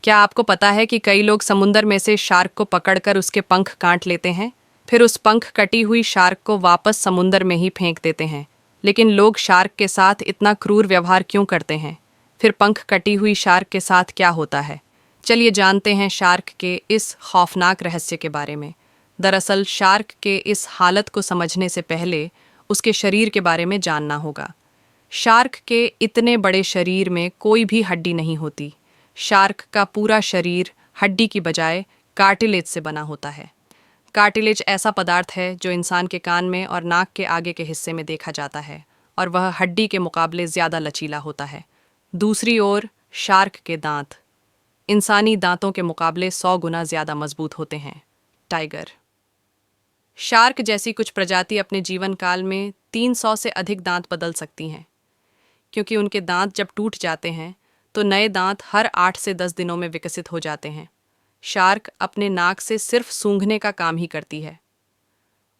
क्या आपको पता है कि कई लोग समुंदर में से शार्क को पकड़कर उसके पंख काट लेते हैं, फिर उस पंख कटी हुई शार्क को वापस समुंदर में ही फेंक देते हैं। लेकिन लोग शार्क के साथ इतना क्रूर व्यवहार क्यों करते हैं? फिर पंख कटी हुई शार्क के साथ क्या होता है? चलिए जानते हैं शार्क के इस खौफनाक रहस्य के बारे में। दरअसल शार्क के इस हालत को समझने से पहले उसके शरीर के बारे में जानना होगा। शार्क के इतने बड़े शरीर में कोई भी हड्डी नहीं होती। शार्क का पूरा शरीर हड्डी की बजाय कार्टिलेज से बना होता है। कार्टिलेज ऐसा पदार्थ है जो इंसान के कान में और नाक के आगे के हिस्से में देखा जाता है और वह हड्डी के मुकाबले ज़्यादा लचीला होता है। दूसरी ओर शार्क के दांत इंसानी दांतों के मुकाबले 100 गुना ज़्यादा मजबूत होते हैं। टाइगर शार्क जैसी कुछ प्रजाति अपने जीवन काल में 300 से अधिक दांत बदल सकती हैं। क्योंकि उनके दांत जब टूट जाते हैं तो नए दांत हर 8 से 10 दिनों में विकसित हो जाते हैं। शार्क अपने नाक से सिर्फ सूंघने का काम ही करती है।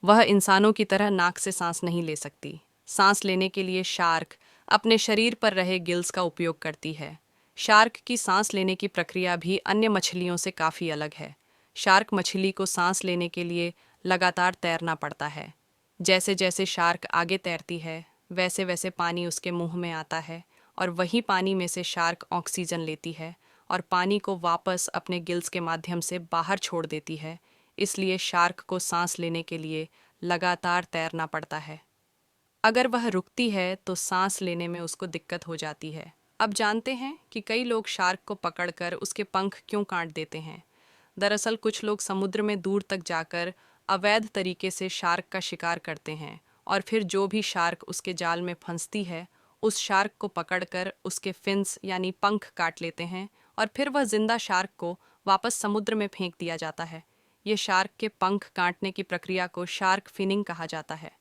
वह इंसानों की तरह नाक से सांस नहीं ले सकती। सांस लेने के लिए शार्क अपने शरीर पर रहे गिल्स का उपयोग करती है। शार्क की सांस लेने की प्रक्रिया भी अन्य मछलियों से काफ़ी अलग है। शार्क मछली को सांस लेने के लिए लगातार तैरना पड़ता है। जैसे जैसे शार्क आगे तैरती है वैसे वैसे पानी उसके मुंह में आता है और वही पानी में से शार्क ऑक्सीजन लेती है और पानी को वापस अपने गिल्स के माध्यम से बाहर छोड़ देती है। इसलिए शार्क को सांस लेने के लिए लगातार तैरना पड़ता है। अगर वह रुकती है तो सांस लेने में उसको दिक्कत हो जाती है। अब जानते हैं कि कई लोग शार्क को पकड़कर उसके पंख क्यों काट देते हैं। दरअसल कुछ लोग समुद्र में दूर तक जाकर अवैध तरीके से शार्क का शिकार करते हैं और फिर जो भी शार्क उसके जाल में फंसती है उस शार्क को पकड़कर उसके फिन्स यानी पंख काट लेते हैं और फिर वह जिंदा शार्क को वापस समुद्र में फेंक दिया जाता है। ये शार्क के पंख काटने की प्रक्रिया को शार्क फिनिंग कहा जाता है।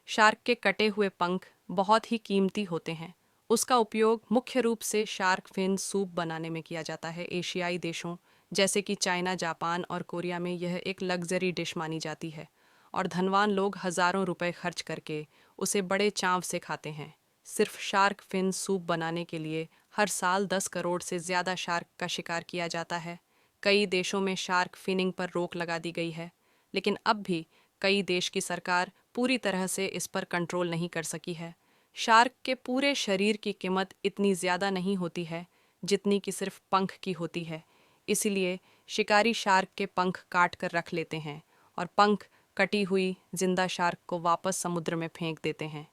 शार्क के कटे हुए पंख बहुत ही कीमती होते हैं। उसका उपयोग मुख्य रूप से शार्क फिन सूप बनाने में किया जाता है। एशियाई देशों जैसे कि चाइना, जापान और कोरिया में यह एक लग्जरी डिश मानी जाती है और धनवान लोग हज़ारों रुपए खर्च करके उसे बड़े चाव से खाते हैं। सिर्फ शार्क फिन सूप बनाने के लिए हर साल 10 करोड़ से ज़्यादा शार्क का शिकार किया जाता है। कई देशों में शार्क फिनिंग पर रोक लगा दी गई है, लेकिन अब भी कई देश की सरकार पूरी तरह से इस पर कंट्रोल नहीं कर सकी है। शार्क के पूरे शरीर की कीमत इतनी ज़्यादा नहीं होती है जितनी कि सिर्फ पंख की होती है। इसीलिए शिकारी शार्क के पंख काट कर रख लेते हैं और पंख कटी हुई जिंदा शार्क को वापस समुद्र में फेंक देते हैं।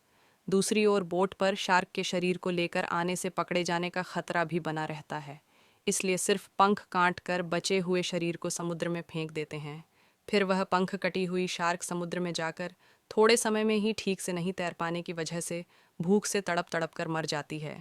दूसरी ओर बोट पर शार्क के शरीर को लेकर आने से पकड़े जाने का खतरा भी बना रहता है। इसलिए सिर्फ पंख काट कर बचे हुए शरीर को समुद्र में फेंक देते हैं। फिर वह पंख कटी हुई शार्क समुद्र में जाकर थोड़े समय में ही ठीक से नहीं तैर पाने की वजह से भूख से तड़प तड़प कर मर जाती है।